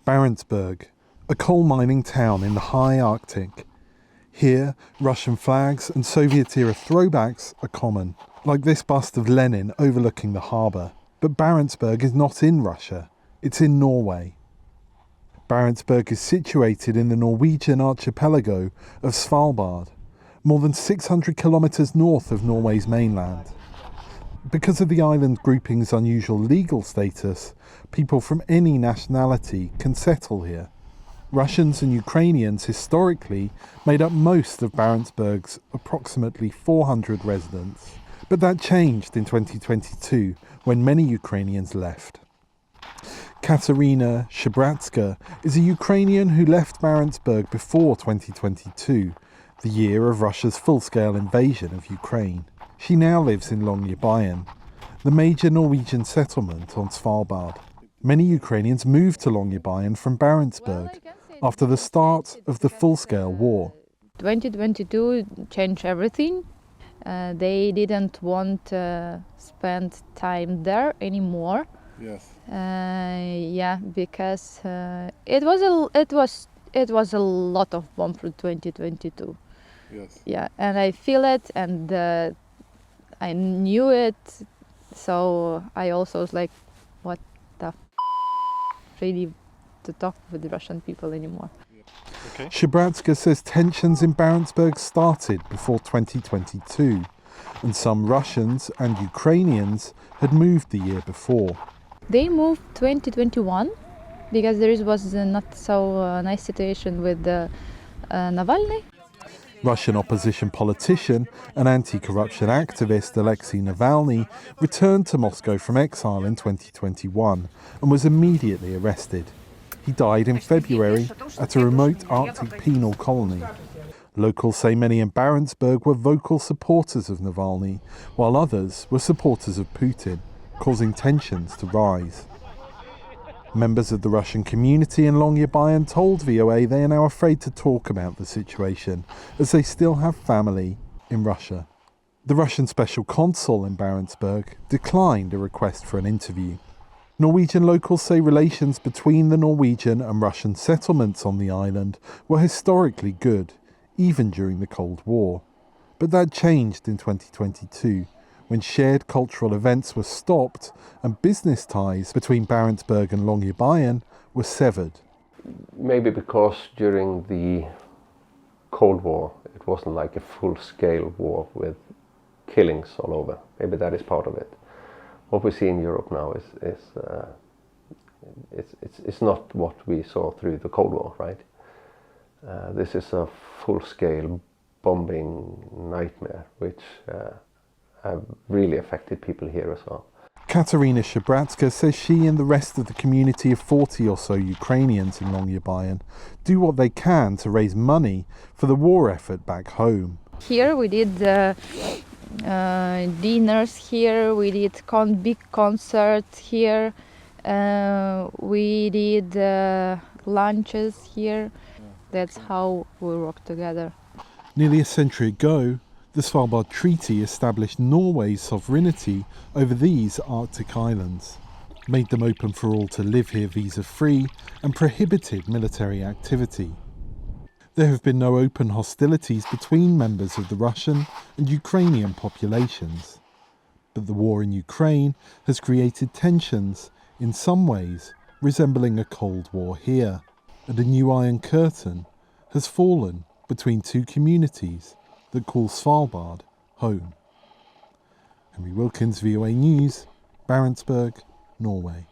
Barentsburg, a coal mining town in the high Arctic. Here, Russian flags and Soviet-era throwbacks are common, like this bust of Lenin overlooking the harbour. But Barentsburg is not in Russia, it's in Norway. Barentsburg is situated in the Norwegian archipelago of Svalbard, more than 600 kilometres north of Norway's mainland. Because of the island grouping's unusual legal status, people from any nationality can settle here. Russians and Ukrainians historically made up most of Barentsburg's approximately 400 residents. But that changed in 2022 when many Ukrainians left. Katerina Shabratska is a Ukrainian who left Barentsburg before 2022, the year of Russia's full-scale invasion of Ukraine. She now lives in Longyearbyen, the major Norwegian settlement on Svalbard. Many Ukrainians moved to Longyearbyen from Barentsburg after the start of the full-scale war. 2022 changed everything. They didn't want to spend time there anymore. Yes. Because it was a lot of bomb for 2022. Yes. Yeah, and I feel it, and I knew it, so I also was like, what the really to talk with the Russian people anymore. Okay. Shabratska says tensions in Barentsburg started before 2022, and some Russians and Ukrainians had moved the year before. They moved 2021 because there was a not so nice situation with Navalny. Russian opposition politician and anti-corruption activist Alexei Navalny returned to Moscow from exile in 2021 and was immediately arrested. He died in February at a remote Arctic penal colony. Locals say many in Barentsburg were vocal supporters of Navalny, while others were supporters of Putin, causing tensions to rise. Members of the Russian community in Longyearbyen told VOA they are now afraid to talk about the situation, as they still have family in Russia. The Russian special consul in Barentsburg declined a request for an interview. Norwegian locals say relations between the Norwegian and Russian settlements on the island were historically good, even during the Cold War. But that changed in 2022, when shared cultural events were stopped and business ties between Barentsburg and Longyearbyen were severed. Maybe because during the Cold War it wasn't like a full-scale war with killings all over. Maybe that is part of it. What we see in Europe now is not what we saw through the Cold War, right? This is a full-scale bombing nightmare, which have really affected people here as well. Katerina Shabratska says she and the rest of the community of 40 or so Ukrainians in Longyearbyen do what they can to raise money for the war effort back home. Here we did dinners here, we did big concerts here, we did lunches here. That's how we work together. Nearly a century ago, the Svalbard Treaty established Norway's sovereignty over these Arctic islands, made them open for all to live here visa-free, and prohibited military activity. There have been no open hostilities between members of the Russian and Ukrainian populations. But the war in Ukraine has created tensions, in some ways resembling a Cold War here, and a new Iron Curtain has fallen between two communities that call Svalbard home. Henry Wilkins, VOA News, Barentsburg, Norway.